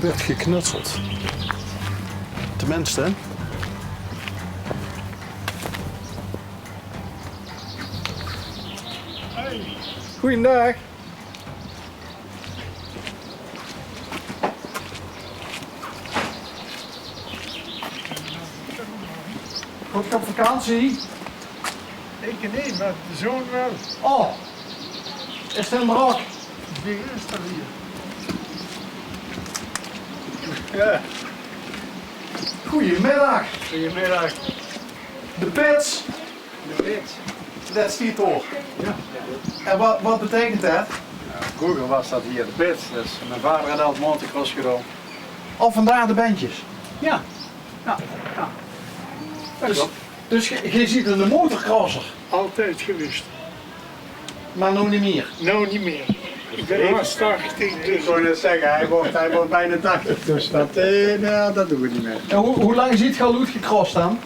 werd geknutseld. Tenminste. Goeiedag. Goed op vakantie? Ik niet, maar de zoon wel. Oh, is het in Marok? Die is er hier. Ja. Goedemiddag. Goedemiddag. De pits, De wit. dat is die toch? Ja. En wat betekent dat? Vroeger was dat hier de pit, dus mijn vader had altijd motocross gedaan. Al vandaar de bandjes. Ja. Ja. Ja. Dus je ziet een motorcrosser, Altijd geweest. maar nu niet meer. Nou niet meer. Ik ben pas 80, Ik dus wou net zeggen, hij wordt bijna 80, dus dat doen we niet meer. En hoe lang ziet Galoet gecrossed dan?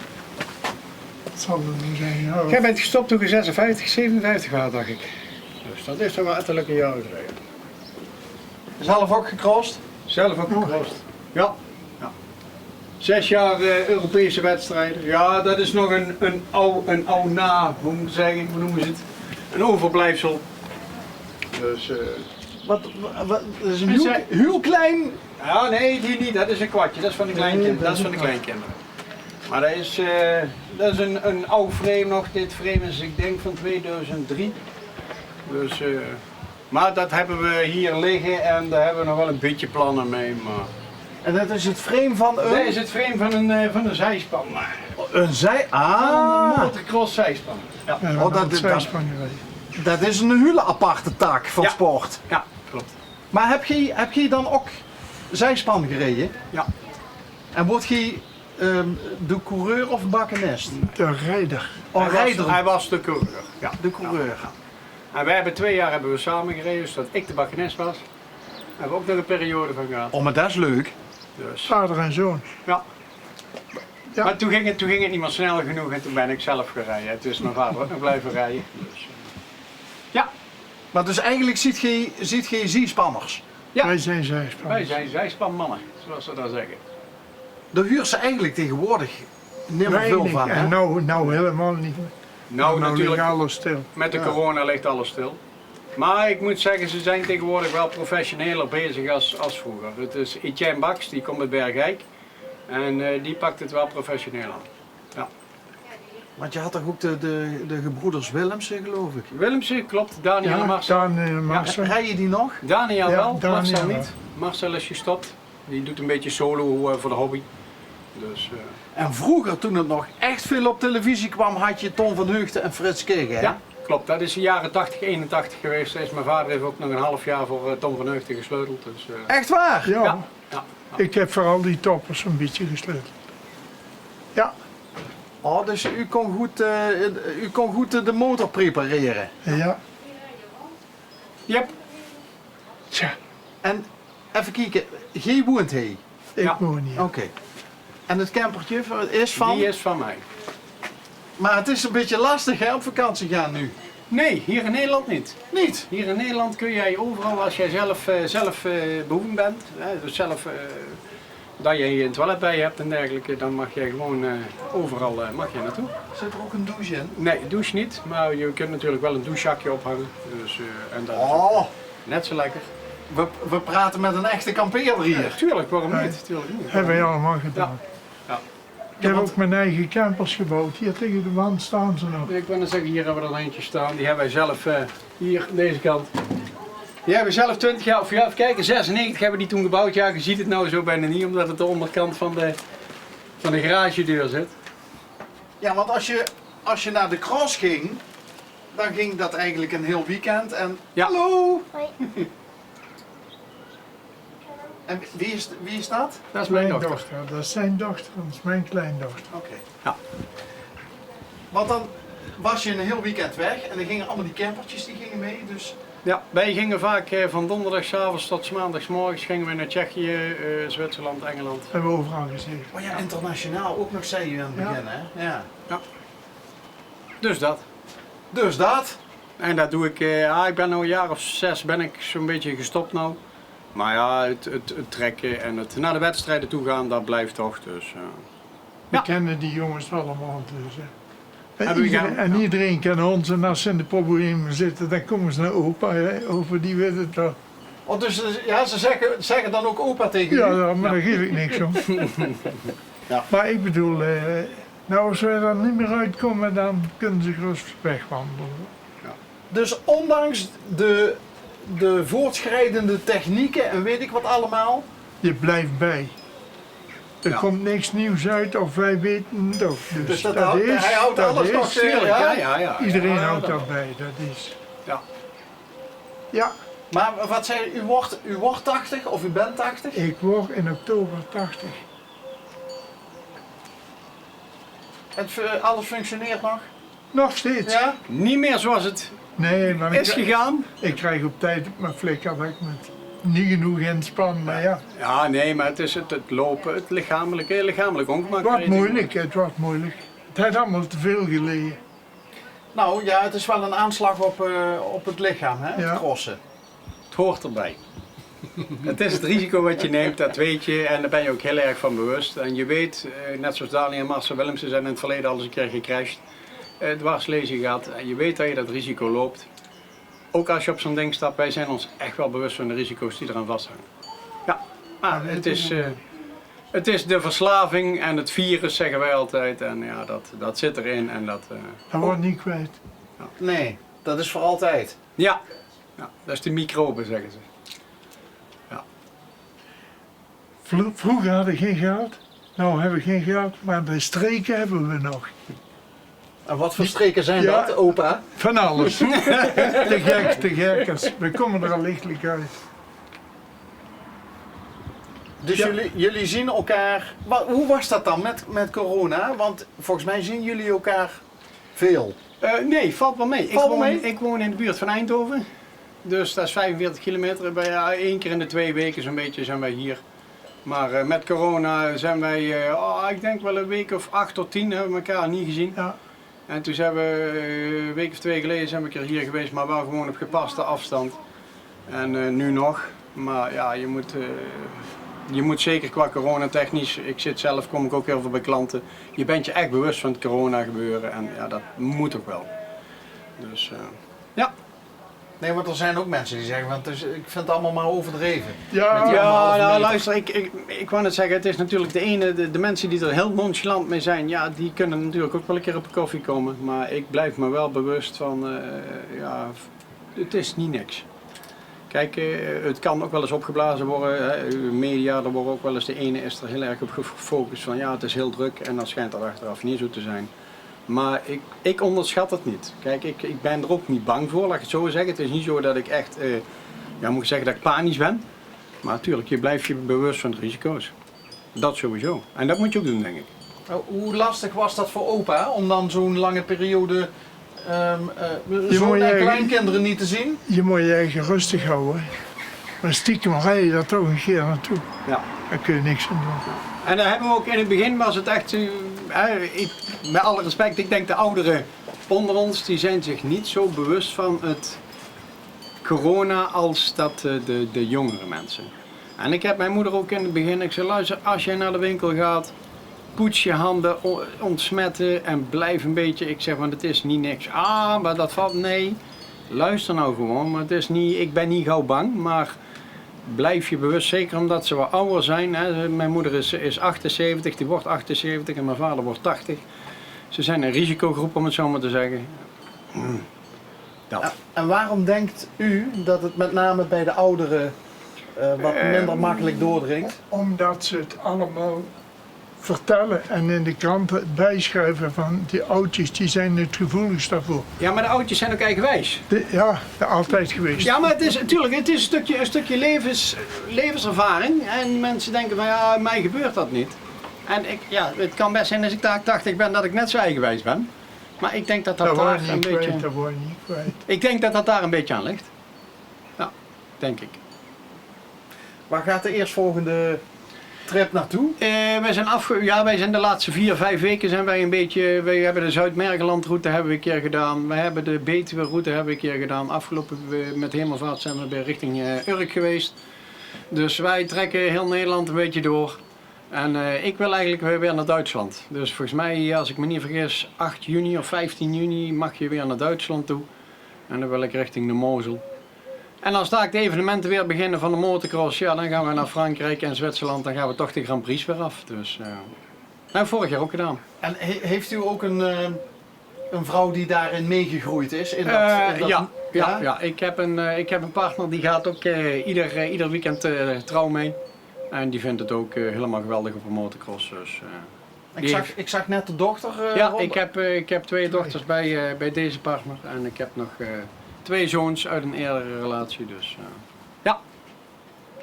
het zal er niet zijn. Ja. Jij bent gestopt toen je 56, 57 was, dacht ik. Dus dat is toch wel etterlijke jaren geleden. Zelf ook gecrossed? Zelf ook gecrossed. Ja. 6 jaar Europese wedstrijden. Ja, dat is nog een oude hoe moet ik zeggen, hoe noemen ze het? Een overblijfsel. Dus, Wat dat is een heel klein. ja, nee, die niet. Dat is een kwartje. Dat is van de kleinkinderen. Dat is van de kleinkinderen. Maar dat is een oud frame nog. Dit frame is, ik denk, van 2003. Dus, maar dat hebben we hier liggen en daar hebben we nog wel een beetje plannen mee. Maar... En dat is het frame van een. Dit is het frame van een zijspan. Een zij. Een Ah! motocross zijspan. Ja. Ja, Oh, dat is een hele aparte tak van Ja. sport. Ja, klopt. Maar heb je dan ook zijspan gereden? Ja. En word je de coureur of bakkenest? De rijder. Oh, rijder. Hij was de coureur. Ja. De coureur. En wij hebben 2 jaar hebben we samen gereden, dus dat ik de bakkenes was. Daar hebben we ook nog een periode van gehad. Oh, maar dat is leuk. Dus, Vader en zoon. ja. Ja. Maar toen ging het niet meer snel genoeg en toen ben ik zelf gaan rijden. Het is mijn vader ook nog blijven rijden. Dus, ja. Maar dus eigenlijk ziet je ziespanners. Ja. Wij zijn zijspan. Wij zijn zijspanmannen, zoals ze dat zeggen. Daar huurt ze eigenlijk tegenwoordig nimmer veel Weinig. van. Hè? En nou helemaal niet. Nou, ligt natuurlijk, alles stil. met de corona ligt alles stil. Maar ik moet zeggen, ze zijn tegenwoordig wel professioneler bezig als vroeger. Het is Etienne Baks, die komt uit Bergijk. En die pakt het wel professioneel aan. Want je had toch ook de gebroeders Willemsen, geloof ik. Willemsen, klopt. Daniel en Ja, Marcel. Dan Marcel. Rij je die nog? Daniel Ja, wel, Daniel Marcel wel. niet. Marcel is gestopt. Die doet een beetje solo voor de hobby. Dus, En vroeger, toen het nog echt veel op televisie kwam, had je Ton van Heugden en Frits Kegen. Hè? ja, klopt. Dat is de jaren 80, 81 geweest. Mijn vader heeft ook nog een half jaar voor Tom van Heugden gesleuteld. Dus, Echt waar? Ja, ja, ja. ik heb voor al die toppers een beetje gesleuteld. Ja, Oh, dus u kon goed de motor prepareren. ja. Yep. Tja, En even kijken, jij woont hier. ik Ja. woon hier. Oké. En het campertje is van? Die is van mij. Maar het is een beetje lastig hè, op vakantie gaan nu. Nee, hier in Nederland niet. Niet? Hier in Nederland kun jij overal, als jij zelf behoefend bent, dus zelf dat je een toilet bij je hebt en dergelijke, dan mag jij gewoon overal mag je naartoe. Zit er ook een douche in? Nee, douche niet, maar je kunt natuurlijk wel een douchezakje ophangen. Dus, en dat is Oh, net zo lekker. we praten met een echte kampeerder hier. Tuurlijk, waarom niet? Tuurlijk niet. Hebben wij allemaal gedaan. Ja. Ik heb want- ook mijn eigen campers gebouwd. Hier tegen de wand staan ze nog. Ik wil zeggen, hier hebben we er eentje staan. Die hebben wij zelf, hier, aan deze kant. Die hebben we zelf 20 jaar, of ja, even kijken, 96 hebben we die toen gebouwd. Ja, je ziet het nou zo bijna niet, omdat het de onderkant van de garagedeur zit. Ja, want als je naar de cross ging, dan ging dat eigenlijk een heel weekend. En Ja. hallo! Hoi. En wie is dat? Dat is mijn Mijn dochter. dochter. Dat is zijn dochter. Dat is mijn kleindochter. Oké. Ja. Want dan was je een heel weekend weg en dan gingen allemaal die campertjes die gingen mee. Dus Ja, wij gingen vaak van donderdagsavonds tot maandagsmorgens gingen we naar Tsjechië, Zwitserland, Engeland. Hebben we overal gezeten. oh ja, internationaal ook nog, zei je aan het Ja. begin, hè? Ja. Dus dat. Dus dat. En dat doe ik, ik ben nu een jaar of 6 ben ik zo'n beetje gestopt nou. Maar ja, het trekken en het naar de wedstrijden toe gaan, dat blijft toch. Dus, We Ja. kennen die jongens allemaal. Dus, Hebben we iedereen, gedaan, en ja. iedereen kent ons en als ze in de problemen zitten, dan komen ze naar opa. Hè. Over die weet het wel. Oh, dus ja, ze zeggen dan ook opa tegen Ja, u? ja, maar daar geef ik niks om. Ja. Maar ik bedoel, nou als wij er niet meer uitkomen, dan kunnen ze gerust wegwandelen. Dus ondanks de voortschrijdende technieken en weet ik wat allemaal, Je blijft bij. Er Ja. komt niks nieuws uit of wij weten het ook. dus hij houdt dat alles is. nog tuurlijk, ja? ja. Iedereen Ja, houdt dat- daarbij, dat is. Ja. Ja, Maar wat zei u, u wordt 80 of u bent 80? ik word in oktober 80. Alles functioneert nog? Nog steeds? Ja? Niet meer zoals het Nee, maar is gegaan. ik krijg op tijd op mijn flikker weg met niet genoeg inspannen, maar ja. Ja, nee, maar het is het lopen, het lichamelijk ongemak. Het wordt moeilijk, het wordt moeilijk. Het heeft allemaal te veel gelegen. Nou ja, het is wel een aanslag op het lichaam, hè? Ja. Het crossen. Het hoort erbij. Het is het risico wat je neemt, dat weet je en daar ben je ook heel erg van bewust. En je weet, net zoals Daniel en Marcel Willemsen zijn in het verleden al eens een keer gecrashed, dwarslezing gehad en je weet dat je dat risico loopt. Ook als je op zo'n ding stapt, wij zijn ons echt wel bewust van de risico's die eraan vasthangen. Ja, maar het is de verslaving en het virus zeggen wij altijd en ja, dat zit erin en dat... Dat wordt niet kwijt. Nee, dat is voor altijd. Ja, dat is de microbe zeggen ze. Vroeger hadden we geen geld, nou hebben we geen geld, maar de streken hebben we nog. En wat voor streken zijn Ja. dat, opa? Van alles. Te gek, te gekkers. We komen er al lichtelijk uit. Dus Ja. jullie zien elkaar. Hoe was dat dan met corona? Want volgens mij zien jullie elkaar veel. Nee, valt wel mee. Valt wel mee? Ik woon in de buurt van Eindhoven. Dus dat is 45 kilometer. Eén keer in de 2 weken zo'n beetje zijn wij hier. Maar met corona zijn wij, ik denk wel een week of 8 tot 10 hebben we elkaar niet gezien. Ja. En toen zijn we een week of 2 geleden zijn we een keer hier geweest, maar wel gewoon op gepaste afstand. En nu nog. Maar ja, je moet zeker qua coronatechnisch, kom ik ook heel veel bij klanten. Je bent je echt bewust van het corona gebeuren en ja, dat moet ook wel. Dus ja. Nee, want er zijn ook mensen die zeggen, want ik vind het allemaal maar overdreven. Ja, Met die Ja, 1,5 nou meter. luister, ik wou net zeggen, het is natuurlijk de mensen die er heel nonchalant mee zijn, ja, die kunnen natuurlijk ook wel een keer op een koffie komen. Maar ik blijf me wel bewust van, het is niet niks. Kijk, het kan ook wel eens opgeblazen worden, hè. Media, er wordt ook wel eens, de ene is er heel erg op gefocust van, ja, het is heel druk en dan schijnt dat achteraf niet zo te zijn. Maar ik onderschat het niet. Kijk, ik ben er ook niet bang voor, laat ik het zo zeggen. Het is niet zo dat ik echt, moet ik zeggen dat ik panisch ben. Maar natuurlijk, je blijft je bewust van de risico's. Dat sowieso. En dat moet je ook doen, denk ik. Hoe lastig was dat voor opa om dan zo'n lange periode zoon moet en je- kleinkinderen niet te zien? je moet je eigen rustig houden. Maar stiekem rij je daar toch een keer naartoe. Ja. Daar kun je niks aan doen. En daar hebben we ook in het begin was het echt, met alle respect, ik denk de ouderen onder ons, die zijn zich niet zo bewust van het corona als dat de jongere mensen. En ik heb mijn moeder ook in het begin, ik zei luister, als jij naar de winkel gaat, poets je handen, ontsmetten en blijf een beetje, ik zeg want het is niet niks. Maar dat valt, nee, luister nou gewoon, maar het is niet, ik ben niet gauw bang, maar blijf je bewust, zeker omdat ze wat ouder zijn. Hè. Mijn moeder is 78, die wordt 78 en mijn vader wordt 80. Ze zijn een risicogroep om het zo maar te zeggen. Dat. En waarom denkt u dat het met name bij de ouderen wat minder makkelijk doordringt? Omdat ze het allemaal vertellen en in de kranten bijschrijven van die oudjes, die zijn het gevoeligst daarvoor. Ja, maar de oudjes zijn ook eigenwijs. Ja, altijd geweest. Ja, maar het is natuurlijk het is een stukje levenservaring. En mensen denken van ja, mij gebeurt dat niet. En het kan best zijn als ik daar 80 ben dat ik net zo eigenwijs ben. Maar ik denk dat dat daar word je een niet kwijt, beetje... dat word je niet kwijt. Ik denk dat daar een beetje aan ligt. Ja, denk ik. Waar gaat de eerstvolgende trip naartoe? Wij zijn de laatste 4-5 weken zijn wij een beetje. Wij hebben de Zuid-Mergeland-route hebben we een keer gedaan. We hebben de Betuwe-route hebben we een keer gedaan. Afgelopen met Hemelvaart zijn we weer richting Urk geweest. Dus wij trekken heel Nederland een beetje door. En ik wil eigenlijk weer naar Duitsland. Dus volgens mij, als ik me niet vergis, 8 juni of 15 juni mag je weer naar Duitsland toe. En dan wil ik richting de Mosel. En als daar de evenementen weer beginnen van de motocross, ja, dan gaan we naar Frankrijk en Zwitserland. Dan gaan we toch de Grand Prix weer af. Dus, dat hebben we vorig jaar ook gedaan. En heeft u ook een vrouw die daarin meegegroeid is? In dat, Ja. Ik heb een partner die gaat ook ieder weekend trouw mee. En die vindt het ook helemaal geweldig op een motocross. Dus, Ik zag net de dochter. ja, rond- ik heb 2 dochters bij deze partner. En ik heb nog 2 zoons uit een eerdere relatie. Dus, ja.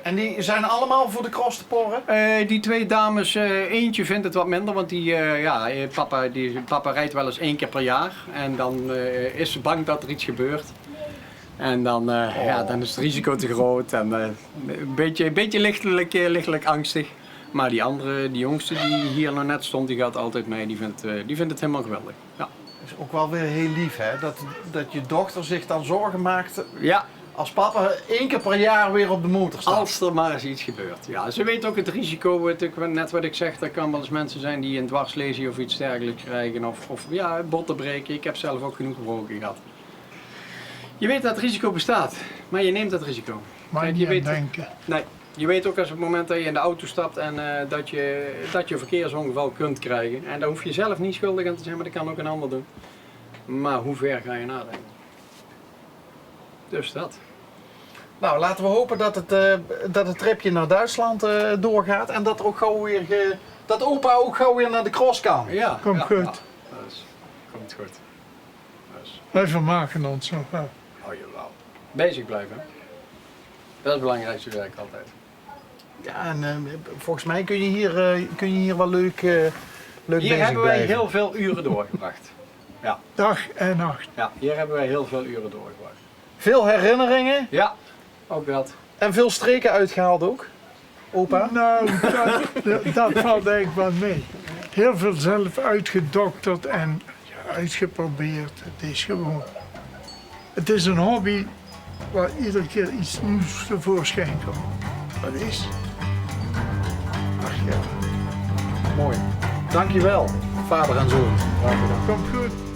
En die zijn allemaal voor de cross te porren? Die 2 dames, eentje vindt het wat minder, want papa rijdt wel eens 1 keer per jaar. En dan is ze bang dat er iets gebeurt. En dan, dan is het risico te groot en een beetje lichtelijk angstig. Maar die andere, die jongste die hier nog net stond, die gaat altijd mee. Die vindt het helemaal geweldig. Ja. Dat is ook wel weer heel lief, hè? Dat je dochter zich dan zorgen maakt Ja, als papa 1 keer per jaar weer op de motor staat. als er maar eens iets gebeurt. Ja, ze weet ook het risico, net wat ik zeg, er kan wel eens mensen zijn die een dwarslesie of iets dergelijks krijgen. Of botten breken. Ik heb zelf ook genoeg gebroken gehad. Je weet dat het risico bestaat, maar je neemt dat risico. Maar Kijk, niet je aan weet, denken. nee, je weet ook als op het moment dat je in de auto stapt en dat je een verkeersongeval kunt krijgen. En daar hoef je zelf niet schuldig aan te zijn, maar dat kan ook een ander doen. Maar hoe ver ga je nadenken? Dus dat. Nou, laten we hopen dat het tripje naar Duitsland doorgaat en dat er ook gauw weer dat opa ook gauw weer naar de cross kan. Ja, Komt goed. Ja, dus, komt goed. Dus, Wij vermaken ons nog wel. oh jawel. Bezig blijven. Dat is het belangrijkste werk altijd. Ja, en volgens mij kun je hier wel leuk Hier bezig hebben wij blijven. heel veel uren doorgebracht. Dag en nacht. Ja, hier hebben wij heel veel uren doorgebracht. Veel herinneringen Ja, ook dat. en veel streken uitgehaald ook. Opa? Nou, dat valt eigenlijk wel mee. Heel veel zelf uitgedokterd en uitgeprobeerd. Het is gewoon. Het is een hobby waar iedere keer iets nieuws tevoorschijn komt. Dat is. Ach ja, Mooi. Dankjewel, vader en zoon. komt goed.